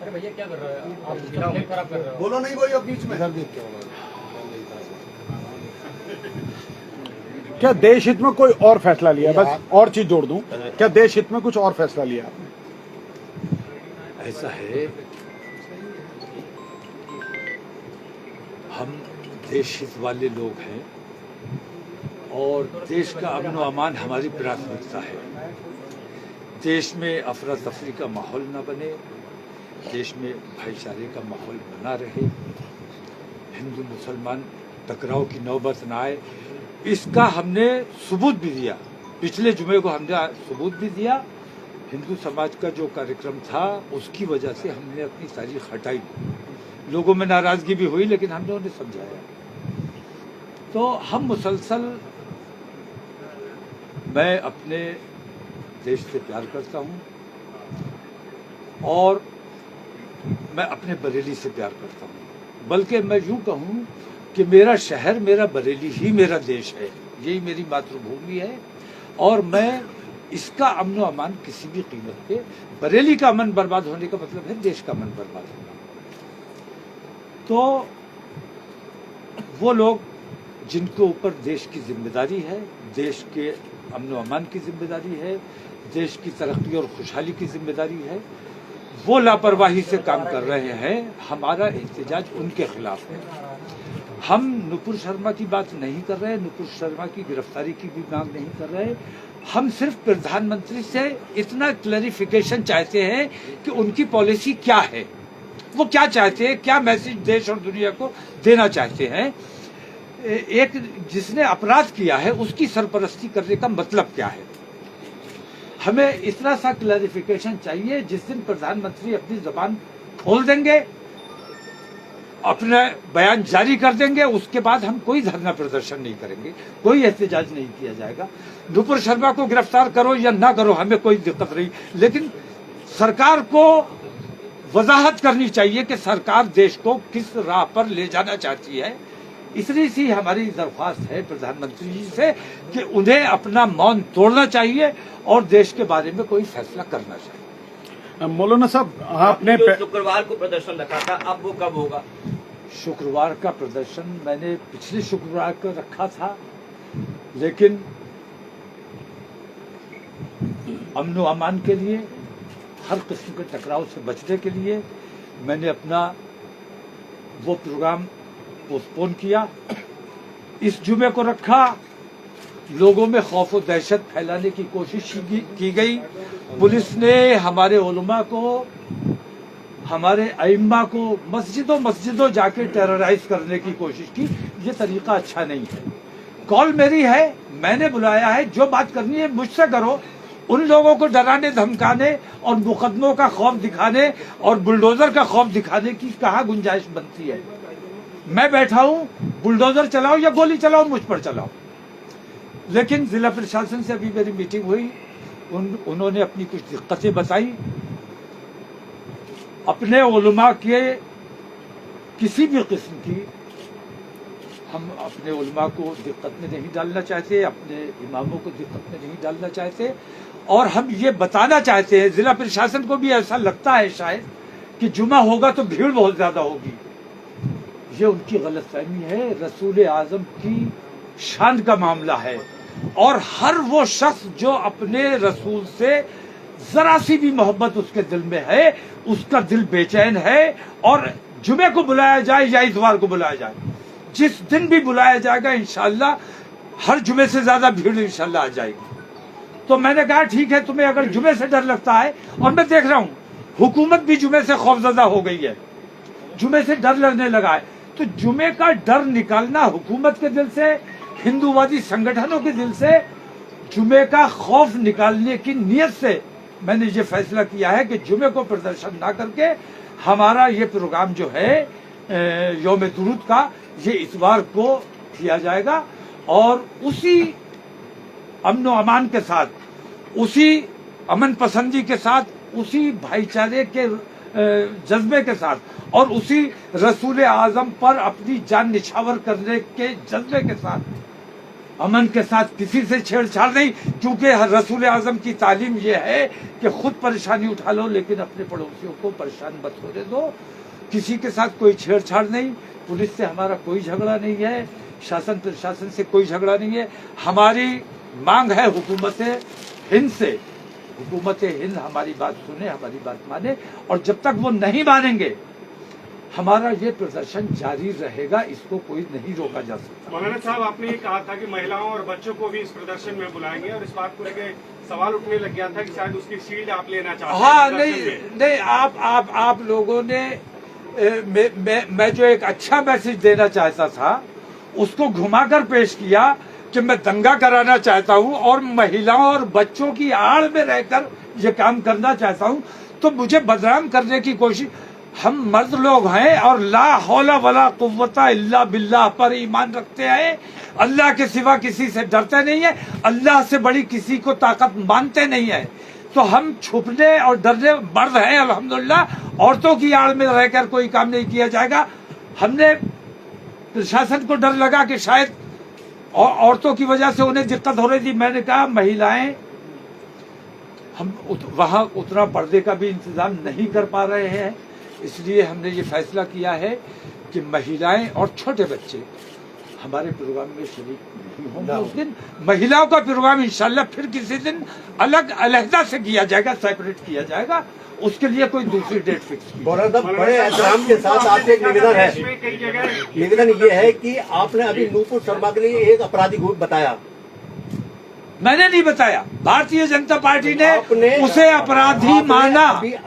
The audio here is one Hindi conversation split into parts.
अरे भैया क्या कर रहे हो आप? फ्लेम खराब कर रहे हो। बोलो नहीं कोई अब बीच में। क्या देश हित में कोई और फैसला लिया? बस और चीज जोड़ दूं, क्या देश हित में कुछ और फैसला लिया आपने? ऐसा है, हम देश हित वाले लोग हैं और देश का अमन व अमान हमारी प्राथमिकता है। देश में अफरा तफरी का माहौल न बने, देश में भाईचारे का माहौल बना रहे, हिंदू मुसलमान टकराव की नौबत न आए, इसका हमने सबूत भी दिया। पिछले जुमे को हमने सबूत भी दिया। हिंदू समाज का जो कार्यक्रम था उसकी वजह से हमने अपनी तारीख हटाई। लोगों में नाराजगी भी हुई लेकिन हमने उन्हें समझाया। तो हम मुसलसल, मैं अपने देश से प्यार करता हूं और मैं अपने बरेली से प्यार करता हूं। बल्कि मैं यूं कहूं कि मेरा शहर, मेरा बरेली ही मेरा देश है, यही मेरी मातृभूमि है और मैं इसका अमन व अमान किसी भी कीमत पे, बरेली का अमन बर्बाद होने का मतलब है देश का अमन बर्बाद होना। तो वो लोग जिनके ऊपर देश की जिम्मेदारी है, देश के अमन व अमान की जिम्मेदारी है, देश की तरक्की और खुशहाली की जिम्मेदारी है, वो लापरवाही से काम कर रहे हैं। हमारा एहतजाज उनके खिलाफ है। हम नुपुर शर्मा की बात नहीं कर रहे, नुपुर शर्मा की गिरफ्तारी की भी मांग नहीं कर रहे। हम सिर्फ प्रधानमंत्री से इतना क्लैरिफिकेशन चाहते हैं कि उनकी पॉलिसी क्या है, वो क्या चाहते हैं, क्या मैसेज देश और दुनिया को देना चाहते हैं। एक जिसने अपराध किया है उसकी सरपरस्ती करने का मतलब क्या है। हमें इतना सा क्लैरिफिकेशन चाहिए। जिस दिन प्रधानमंत्री अपनी जबान खोल देंगे, अपना बयान जारी कर देंगे, उसके बाद हम कोई धरना प्रदर्शन नहीं करेंगे, कोई एहतजाज नहीं किया जाएगा। नुपुर शर्मा को गिरफ्तार करो या ना करो, हमें कोई दिक्कत नहीं, लेकिन सरकार को वजाहत करनी चाहिए कि सरकार देश को किस राह पर ले जाना चाहती है। इतनी सी हमारी दरख्वास्त है प्रधानमंत्री जी से कि उन्हें अपना मौन तोड़ना चाहिए और देश के बारे में कोई फैसला करना चाहिए। मौलाना साहब, आपने शुक्रवार को प्रदर्शन रखा था, अब वो कब होगा? शुक्रवार का प्रदर्शन मैंने पिछले शुक्रवार को रखा था, लेकिन अमन व अमान के लिए, हर किस्म के टकराव से बचने के लिए मैंने अपना वो प्रोग्राम पोस्टपोन किया। इस जुमे को रखा। लोगों में खौफ और दहशत फैलाने की कोशिश की गई। पुलिस ने हमारे उलमा को, हमारे अइम्मा को मस्जिदों जाके टेरराइज करने की कोशिश की। ये तरीका अच्छा नहीं है। कॉल मेरी है, मैंने बुलाया है, जो बात करनी है मुझसे करो। उन लोगों को डराने धमकाने और मुकदमों का खौफ दिखाने और बुलडोजर का खौफ दिखाने की कहाँ गुंजाइश बनती है। मैं बैठा हूं, बुलडोजर चलाओ या गोली चलाओ, मुझ पर चलाओ। लेकिन जिला प्रशासन से अभी मेरी मीटिंग हुई, उन्होंने अपनी कुछ दिक्कतें बताई। अपने उलमा के किसी भी किस्म की, हम अपने उलमा को दिक्कत में नहीं डालना चाहते, अपने इमामों को दिक्कत में नहीं डालना चाहते और हम ये बताना चाहते हैं, जिला प्रशासन को भी ऐसा लगता है शायद कि जुमा होगा तो भीड़ बहुत ज्यादा होगी। ये उनकी गलतफहमी है। रसूल आजम की शान का मामला है और हर वो शख्स जो अपने रसूल से जरा सी भी मोहब्बत उसके दिल में है, उसका दिल बेचैन है। और जुमे को बुलाया जाए या इतवार को बुलाया जाए, जिस दिन भी बुलाया जाएगा इंशाअल्लाह हर जुमे से ज्यादा भीड़ इंशाअल्लाह आ जाएगी। तो मैंने कहा ठीक है, तुम्हें अगर जुमे से डर लगता है, और मैं देख रहा हूं हुकूमत भी जुमे से खौफजदा हो गई है, जुमे से डर लगने लगा है, तो जुमे का डर निकालना हुकूमत के दिल से, हिंदूवादी संगठनों के दिल से, जुमे का खौफ निकालने की नीयत से मैंने ये फैसला किया है कि जुमे को प्रदर्शन ना करके हमारा ये प्रोग्राम जो है यौम दुरूद का, ये इतवार को किया जाएगा। और उसी अमन व अमान के साथ, उसी अमन पसंदी के साथ, उसी भाईचारे के जज्बे के साथ और उसी रसूल आजम पर अपनी जान निछावर करने के जज्बे के साथ अमन के साथ किसी से छेड़छाड़ नहीं, क्योंकि रसूल आजम की तालीम यह है कि खुद परेशानी उठा लो लेकिन अपने पड़ोसियों को परेशान मत होने दो। किसी के साथ कोई छेड़छाड़ नहीं, पुलिस से हमारा कोई झगड़ा नहीं है, शासन प्रशासन से कोई झगड़ा नहीं है। हमारी मांग है हुकूमत हिंद से, हुकूमत हिंद हमारी बात सुने, हमारी बात माने, और जब तक वो नहीं मानेंगे हमारा ये प्रदर्शन जारी रहेगा, इसको कोई नहीं रोका जा सकता। मौलाना साहब, आपने ये कहा था कि महिलाओं और बच्चों को भी इस प्रदर्शन में बुलाएंगे, और इस बात को लेकर सवाल उठने लग गया था कि शायद उसकी शील्ड आप लेना चाहते हैं। हाँ, नहीं, आप लोगों ने मैं जो एक अच्छा मैसेज देना चाहता था उसको घुमाकर पेश किया कि मैं दंगा कराना चाहता हूँ और महिलाओं और बच्चों की आड़ में रहकर ये काम करना चाहता हूँ, तो मुझे बदनाम करने की कोशिश। हम मर्द लोग हैं और ला हौला वला कुव्वता इल्ला बिल्लाह पर ईमान रखते हैं, अल्लाह के सिवा किसी से डरते नहीं है, अल्लाह से बड़ी किसी को ताकत मानते नहीं है। तो हम छुपने और डरने मर्द हैं अल्हम्दुलिल्लाह, औरतों की आड़ में रहकर कोई काम नहीं किया जाएगा। हमने प्रशासन को डर लगा कि शायद औरतों की वजह से उन्हें दिक्कत हो रही थी। मैंने कहा महिलाएं, हम वहां उतना पर्दे का भी इंतजाम नहीं कर पा रहे हैं, इसलिए हमने ये फैसला किया है कि महिलाएं और छोटे बच्चे हमारे प्रोग्राम में शरीक नहीं होंगे। उस दिन महिलाओं का प्रोग्राम इंशाल्लाह फिर किसी दिन अलग से किया जाएगा, सेपरेट किया जाएगा, उसके लिए कोई दूसरी डेट फिक्स की। बड़े एहतराम के साथ आपसे एक निवेदन है, निवेदन ये है कि आपने अभी नूपुर शर्मा के लिए एक अपराधी ग्रुप बताया। मैंने नहीं बताया, भारतीय जनता पार्टी ने उसे अपराधी माना। अभी ये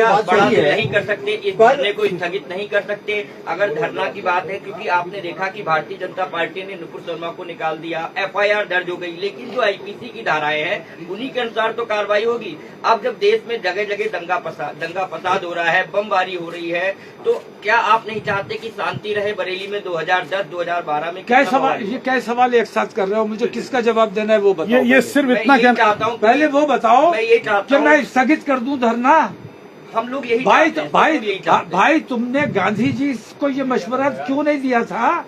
बात सही है, नहीं कर सकते, इस धरने को स्थगित नहीं कर सकते अगर धरना की बात है, क्योंकि आपने देखा कि भारतीय जनता पार्टी ने नुपुर शर्मा को निकाल दिया, एफआईआर दर्ज हो गई, लेकिन जो आईपीसी की धाराएं हैं उन्हीं के अनुसार तो कार्रवाई होगी। अब जब देश में जगह जगह दंगा फसाद हो रहा है, बमबारी हो रही है, तो क्या आप नहीं चाहते कि शांति रहे? बरेली में 2010-2012 में क्या सवाल एक साथ कर रहे हो? मुझे किसका जवाब देना है वो बताओ। ये सिर्फ इतना क्या चाहता हूँ, पहले वो बताओ मैं ये चाहता कि मैं स्थगित कर दूं धरना। हम लोग यही भाई तुमने गांधी जी को ये मशवरा क्यों नहीं दिया था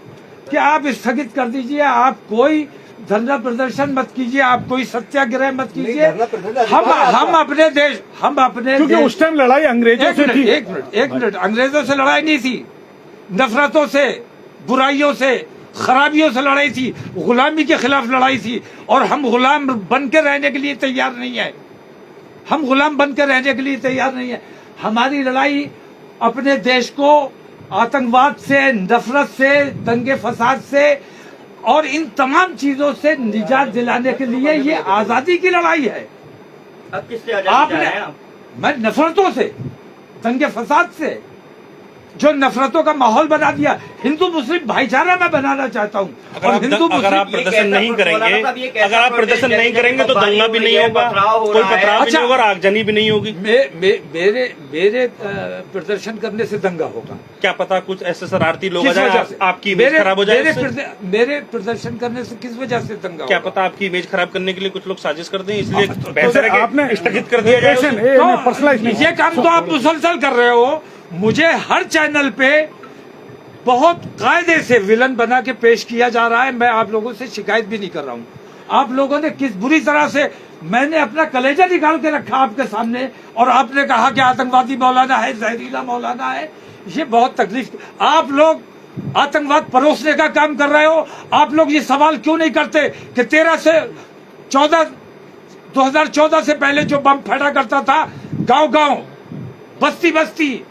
कि आप स्थगित कर दीजिए, आप कोई धरना प्रदर्शन मत कीजिए, आप कोई सत्याग्रह मत कीजिए। हम अपने देश, क्योंकि उस टाइम लड़ाई अंग्रेजों से थी। एक मिनट, अंग्रेजों से लड़ाई नहीं थी, नफरतों से, बुराइयों से, खराबियों से लड़ाई थी, गुलामी के खिलाफ लड़ाई थी, और हम गुलाम बन के रहने के लिए तैयार नहीं है। हम गुलाम बन के रहने के लिए तैयार नहीं है। हमारी लड़ाई अपने देश को आतंकवाद से, नफरत से, दंगे फसाद से और इन तमाम चीजों से निजात दिलाने के लिए ये आजादी की लड़ाई है। अब किससे आजादी चाह रहे हैं आप? मैं नफरतों से, दंगे फसाद से, जो नफरतों का माहौल बना दिया, हिंदू मुस्लिम भाईचारा मैं बनाना चाहता हूँ। अगर आप प्रदर्शन नहीं करेंगे तो दंगा भी नहीं होगा, कोई पथराव भी नहीं होगा, आगजनी भी नहीं होगी। मेरे प्रदर्शन करने से दंगा होगा? क्या पता कुछ ऐसे शरारती लोग आ जाएं, आपकी इमेज खराब हो जाए। मेरे प्रदर्शन करने से किस वजह से दंगा? क्या पता आपकी इमेज खराब करने के लिए कुछ लोग साजिश कर दें, इसलिए बेहतर है कि आपने स्थगित कर दिया जाए। ये काम तो आप मुसलसल कर रहे हो। मुझे हर चैनल पे बहुत कायदे से विलन बना के पेश किया जा रहा है। मैं आप लोगों से शिकायत भी नहीं कर रहा हूँ। आप लोगों ने किस बुरी तरह से, मैंने अपना कलेजा निकाल के रखा आपके सामने, और आपने कहा कि आतंकवादी मौलाना है, जहरीला मौलाना है। ये बहुत तकलीफ। आप लोग आतंकवाद परोसने का काम कर रहे हो। आप लोग ये सवाल क्यों नहीं करते कि 2014 से पहले जो बम फटा करता था गांव-गांव, बस्ती,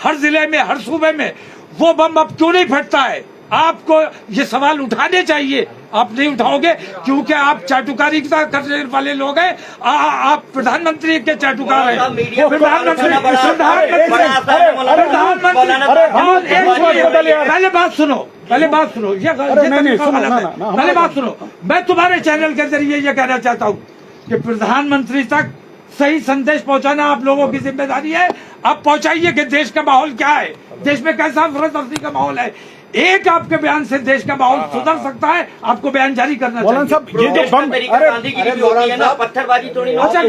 हर जिले में, हर सूबे में, वो बम अब क्यों नहीं फटता है? आपको ये सवाल उठाने चाहिए। आप नहीं उठाओगे क्योंकि आप चाटुकारी करने वाले लोग हैं। आप प्रधानमंत्री के चाटुकार हैं। पहले बात सुनो, मैं तुम्हारे चैनल के जरिए ये कहना चाहता हूँ कि प्रधानमंत्री तक सही संदेश पहुंचाना आप लोगों की जिम्मेदारी है। आप पहुंचाइए कि देश का माहौल क्या है, देश में कैसा अफरा-तफरी का माहौल है। एक आपके बयान से देश का माहौल सुधर सकता है। आपको बयान जारी करना चाहिए। ये जो बम, गांधीगिरी होती है ना, पत्थरबाजी थोड़ी। अच्छा,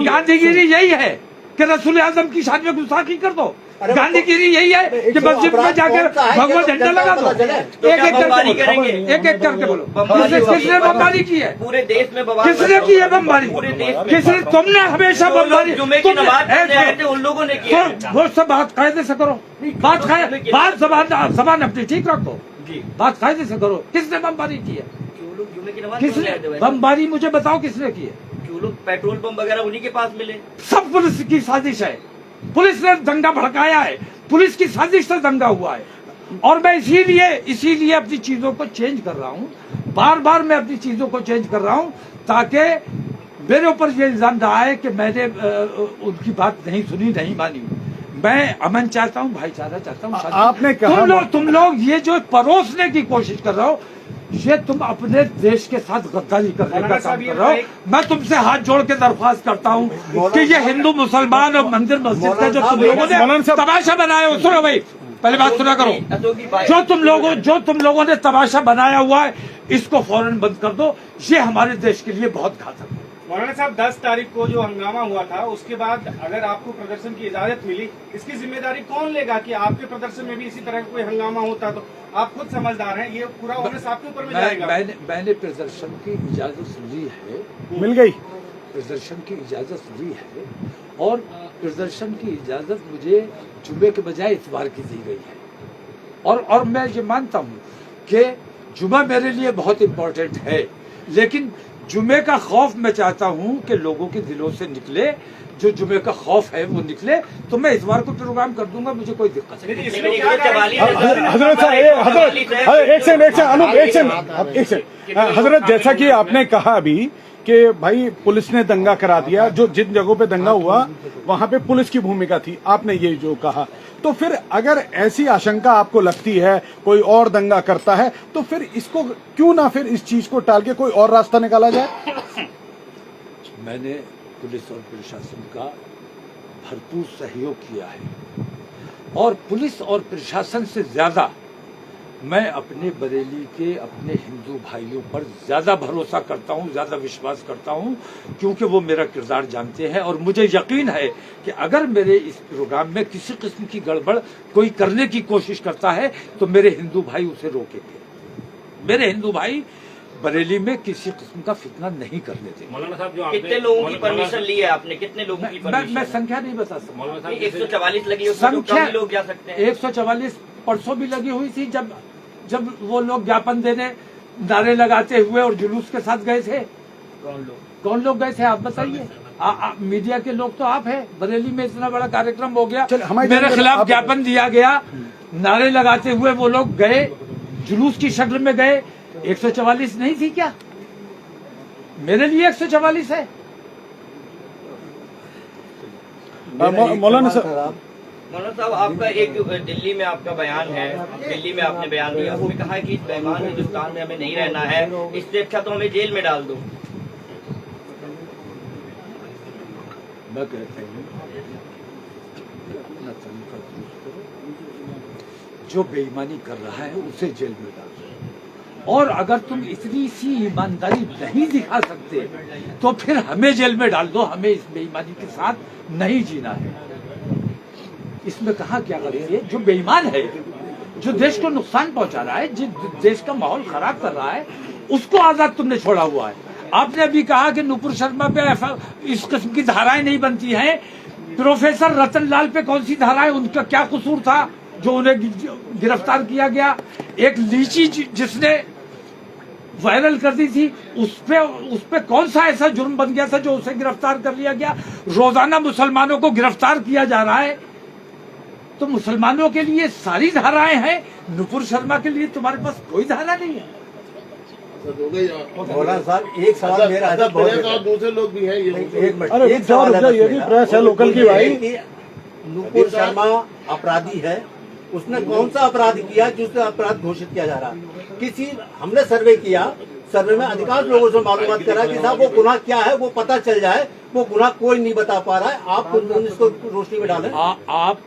गांधीगिरी यही है कि रसूल आजम की शान में गुस्ताखी कर दो। अरे गांधीगिरी यही है कि मस्जिद में जाकर भगवा झंडा लगा दो। एक एक बमबारी करके करेंगे। बोलो, एक एक करके बोलो। बमबारी किसने बमबारी की है? पूरे देश में बवाल किसने की है बमबारी? पूरे देश में। किसने? तुमने हमेशा जो लोग बमबारी जुमे की नमाज पढ़ने आए थे उन लोगों ने किया है। वो सब बात कायदे से करो, बात जबान अपनी ठीक रखो, बात कायदे से करो। किसने बमबारी की है? जो लोग जुमे की नमाज पढ़ने किसने आए थे भाई, बमबारी? मुझे बताओ किसने की है? जो लोग पेट्रोल पंप वगैरह उन्हीं के पास मिले। सब पुलिस की साजिश है। पुलिस ने दंगा भड़काया है, पुलिस की साजिश से दंगा हुआ है। और मैं इसीलिए अपनी चीजों को चेंज कर रहा हूँ, बार बार मैं अपनी चीजों को चेंज कर रहा हूँ, ताकि मेरे ऊपर ये इल्जाम ना आए कि मैंने उनकी बात नहीं सुनी, नहीं मानी। मैं अमन चाहता हूँ, भाईचारा चाहता हूँ। आपने कहा तुम लोग ये जो परोसने की कोशिश कर रहे हो, ये तुम अपने देश के साथ गद्दारी करने का काम कर रहे हो। मैं तुमसे हाथ जोड़ के दरख्वास्त करता हूँ कि ये हिंदू मुसलमान और मंदिर मस्जिद का जो तुम लोगों ने तमाशा बनाया हो, सुनो भाई, पहले बात सुना करो। जो तुम लोगों ने तमाशा बनाया हुआ है, इसको फौरन बंद कर दो। ये हमारे देश के लिए बहुत घातक है। मौलाना साहब 10 तारीख को जो हंगामा हुआ था उसके बाद अगर आपको प्रदर्शन की इजाजत मिली, इसकी जिम्मेदारी कौन लेगा कि आपके प्रदर्शन में भी इसी तरह का कोई हंगामा होता? तो आप खुद समझदार हैं, ये पूरा ऑनर्स आपके ऊपर में जाएगा। मैंने प्रदर्शन की इजाजत ली है, मिल गई। प्रदर्शन की इजाजत ली है, और प्रदर्शन की इजाजत मुझे जुमे के बजाय इतवार की दी गई है। और मैं ये मानता हूँ कि जुमा मेरे लिए बहुत इम्पोर्टेंट है, लेकिन जुमे का खौफ मैं चाहता हूँ कि लोगों के दिलों से निकले। जो जुमे का खौफ है वो निकले, तो मैं इतवार को प्रोग्राम कर दूंगा, मुझे कोई दिक्कत नहीं। हजरत साहब, एक सेकंड अनूप, एक सेकंड हजरत, जैसा कि आपने कहा अभी कि भाई पुलिस ने दंगा करा दिया, जो जिन जगहों पे दंगा हुआ वहां पे पुलिस की भूमिका थी, आपने ये जो कहा, तो फिर अगर ऐसी आशंका आपको लगती है कोई और दंगा करता है, तो फिर इसको क्यों ना फिर इस चीज को टाल के कोई और रास्ता निकाला जाए? मैंने पुलिस और प्रशासन का भरपूर सहयोग किया है, और पुलिस और प्रशासन से ज्यादा मैं अपने बरेली के अपने हिंदू भाइयों पर ज्यादा भरोसा करता हूं, ज्यादा विश्वास करता हूं, क्योंकि वो मेरा किरदार जानते हैं। और मुझे यकीन है कि अगर मेरे इस प्रोग्राम में किसी किस्म की गड़बड़ कोई करने की कोशिश करता है तो मेरे हिंदू भाई उसे रोकेंगे। मेरे हिंदू भाई बरेली में किसी किस्म का फितना नहीं करने देंगे। मौलाना साहब, जो कितने लोगों की परमिशन ली है आपने? कितने लोगों की परमिशन? मैं संख्या नहीं बता सकता। मौलाना साहब, 144 लगी, उसमें तो कम लोग जा सकते हैं। 144 परसों भी लगी हुई थी, जब वो लोग ज्ञापन देने नारे लगाते हुए और जुलूस के साथ गए थे। कौन लोग गए थे आप बताइए? मीडिया के लोग तो आप हैं। बरेली में इतना बड़ा कार्यक्रम हो गया, मेरे खिलाफ ज्ञापन दिया गया, नारे लगाते हुए वो लोग गए, जुलूस की शक्ल में गए। 144 नहीं थी क्या? मेरे लिए 144 है। मौलाना साहब, मौलाना साहब, आपका एक दिल्ली में आपका बयान है, दिल्ली में आपने बयान दिया, उसमें कहा है कि इस बेईमान हिंदुस्तान में हमें नहीं रहना है, इससे अच्छा तो हमें जेल में डाल दो। मैं कहता हूँ अपना तरीका दुरुस्त करो, जो बेईमानी कर रहा है उसे जेल में डाल दो। और अगर तुम इतनी सी ईमानदारी नहीं दिखा सकते तो फिर हमें जेल में डाल दो, हमें इस बेईमानी के साथ नहीं जीना है। इसमें कहा क्या करेंगे? जो बेईमान है, जो देश को नुकसान पहुंचा रहा है, जिस देश का माहौल खराब कर रहा है, उसको आजाद तुमने छोड़ा हुआ है। आपने अभी कहा कि नुपुर शर्मा पे इस किस्म की धाराएं नहीं बनती हैं। प्रोफेसर रतन लाल पे कौन सी धाराएं, उनका क्या कसूर था जो उन्हें गिरफ्तार किया गया? एक लीची जिसने वायरल कर दी थी, उस पे कौन सा ऐसा जुर्म बन गया था जो उसे गिरफ्तार कर लिया गया? रोजाना मुसलमानों को गिरफ्तार किया जा रहा है, तो मुसलमानों के लिए सारी धाराएं हैं, नुपुर शर्मा के लिए तुम्हारे पास कोई धारा नहीं है। मौलाना साहब, एक सवाल मेरा है, दूसरे लोग भी हैं, एक मिनट, अरे एक सवाल है, ये भी प्रेस है लोकल की भाई। नुपुर शर्मा अपराधी है, उसने कौन सा अपराध किया जिससे अपराध घोषित किया जा रहा है? हमने सर्वे किया, सर्वे में अधिकांश लोगों से मालूमात करा कि साहब वो गुनाह क्या है वो पता चल जाए, वो गुनाह कोई नहीं बता पा रहा है। आप इसको रोशनी में डालें। आप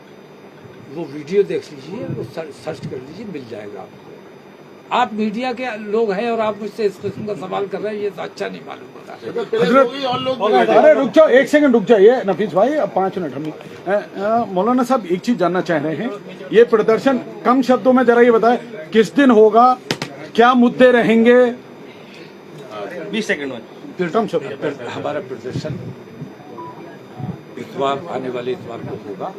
वो वीडियो देख लीजिए, वो सर्च कर लीजिए, मिल जाएगा आपको। आप मीडिया के लोग हैं और आप मुझसे इस किस्म का सवाल कर रहे हैं, ये तो अच्छा नहीं मालूम होता। हजरत अरे रुक जाओ, एक सेकंड रुक जाइए नफीस भाई, अब 5 मिनट हम मौलाना साहब एक चीज जानना चाह रहे हैं, ये प्रदर्शन कम शब्दों में जरा ये बताएं किस दिन होगा, क्या मुद्दे रहेंगे? 20 सेकंड में कम शब्द। हमारा प्रदर्शन इतवार, आने वाले इतवार को होगा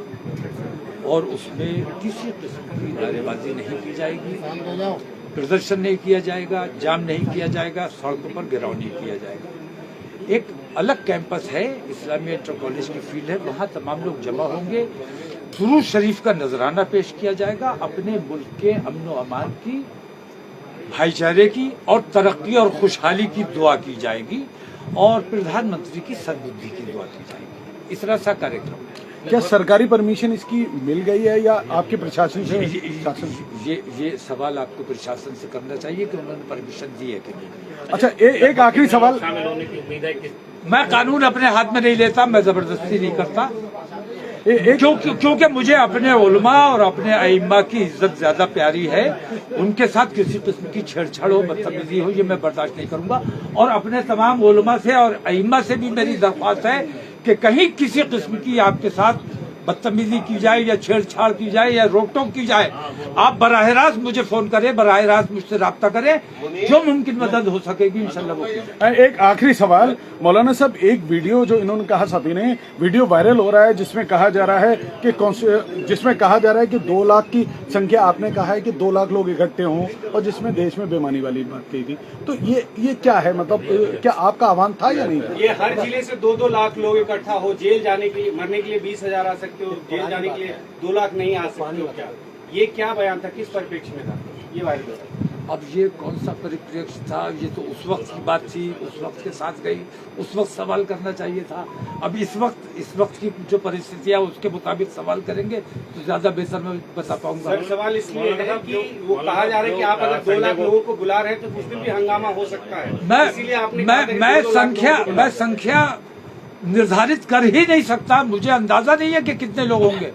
और उसमें किसी किस्म की नारेबाजी नहीं की जाएगी, प्रदर्शन नहीं किया जाएगा, जाम नहीं किया जाएगा, सड़कों पर घेराव नहीं किया जाएगा। एक अलग कैंपस है, इस्लामी इंटर कॉलेज की फील्ड है, वहाँ तमाम लोग जमा होंगे, दुरूद शरीफ का नजराना पेश किया जाएगा, अपने मुल्क के अमन व अमान की, भाईचारे की और तरक्की और खुशहाली की दुआ की जाएगी और प्रधानमंत्री की सद्बुद्धि की दुआ की जाएगी। इस तरह सा कार्यक्रम। क्या सरकारी परमिशन इसकी मिल गई है या आपके प्रशासन से? ये सवाल आपको प्रशासन से करना चाहिए कि उन्होंने परमिशन दी है कि नहीं। अच्छा एक आखिरी सवाल, शामिल होने की उम्मीद है कि मैं कानून अपने हाथ में नहीं लेता, मैं जबरदस्ती नहीं करता, क्योंकि मुझे अपने उलमा और अपने अइम्मा की इज्जत ज्यादा प्यारी है। उनके साथ किसी किस्म की छेड़छाड़ हो, बदतमीजी हो, ये मैं बर्दाश्त नहीं करूंगा। और अपने तमाम उलमा से और अइम्मा से भी मेरी दरख्वास्त है कि कहीं किसी किस्म की आपके साथ बदतमीजी की जाए या छेड़छाड़ की जाए या रोक टोक की जाए, आप बराह रास्त मुझे फोन करें, बराह रास्त मुझसे राब्ता करें, जो मुमकिन मदद हो सकेगी इंशाल्लाह वो की जाए। एक आखिरी सवाल मौलाना साहब, एक वीडियो जो इन्होंने कहा साथी ने, वीडियो वायरल हो रहा है जिसमें कहा जा रहा है कि 2 लाख की संख्या, आपने कहा है कि 2 लाख लोग इकट्ठे हों और जिसमें देश में बेईमानी वाली बात कही थी, तो ये क्या है? मतलब क्या आपका आह्वान था या नहीं? ये हर जिले से 2-2 लाख लोग इकट्ठा हो, जेल जाने के लिए, मरने के लिए 20,000 आ सकते हो, जेल जाने के लिए 2 लाख नहीं आ सकते हो, क्या ये क्या बयान था, किस परिप्रेक्ष्य में था ये वायरल? अब ये कौन सा परिप्रेक्ष्य था? ये तो उस वक्त की बात थी, उस वक्त के साथ गई, उस वक्त सवाल करना चाहिए था। अब इस वक्त की जो परिस्थितियां उसके मुताबिक सवाल करेंगे तो ज्यादा बेहतर मैं बता पाऊंगा। सर सवाल इसलिए है कि वो कहा जा रहा है कि आप अगर 2 लाख लोगों को बुला रहे हैं तो कुछ दिन भी हंगामा हो सकता है, इसीलिए आपने मैं संख्या निर्धारित कर ही नहीं सकता, मुझे अंदाजा नहीं है कि कितने लोग होंगे।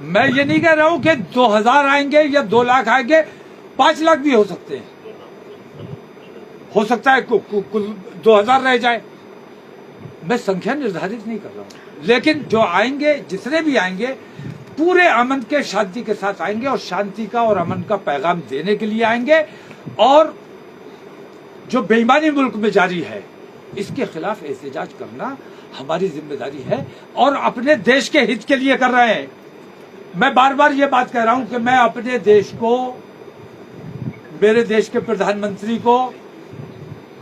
मैं ये नहीं कह रहा हूँ कि 2000 आएंगे या 2 लाख आएंगे, 5 लाख भी हो सकते हैं, हो सकता है कुल 2000 रह जाए। मैं संख्या निर्धारित नहीं कर रहा हूँ, लेकिन जो आएंगे, जितने भी आएंगे, पूरे अमन के शांति के साथ आएंगे और शांति का और अमन का पैगाम देने के लिए आएंगे। और जो बेईमानी मुल्क में जारी है इसके खिलाफ एहतजाज करना हमारी जिम्मेदारी है और अपने देश के हित के लिए कर रहे हैं। मैं बार बार ये बात कह रहा हूं कि मैं अपने देश को, मेरे देश के प्रधानमंत्री को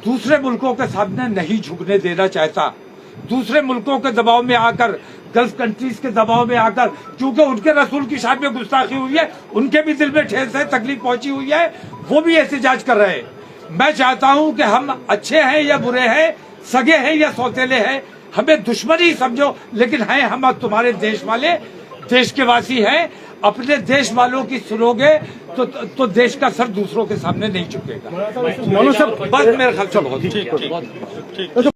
दूसरे मुल्कों के सामने नहीं झुकने देना चाहता। दूसरे मुल्कों के दबाव में आकर, गल्फ कंट्रीज के दबाव में आकर, क्योंकि उनके रसूल की शान में गुस्ताखी हुई है, उनके भी दिल में ठेस है, तकलीफ पहुंची हुई है, वो भी एहतजाज कर रहे हैं। मैं चाहता हूं कि हम अच्छे हैं या बुरे हैं, सगे हैं या सौतेले हैं, हमें दुश्मनी समझो, लेकिन हैं हम तुम्हारे देश वाले, देश के वासी हैं। अपने देश वालों की सुनोगे तो देश का सर दूसरों के सामने नहीं झुकेगा। बस मेरे ख्याल से बहुत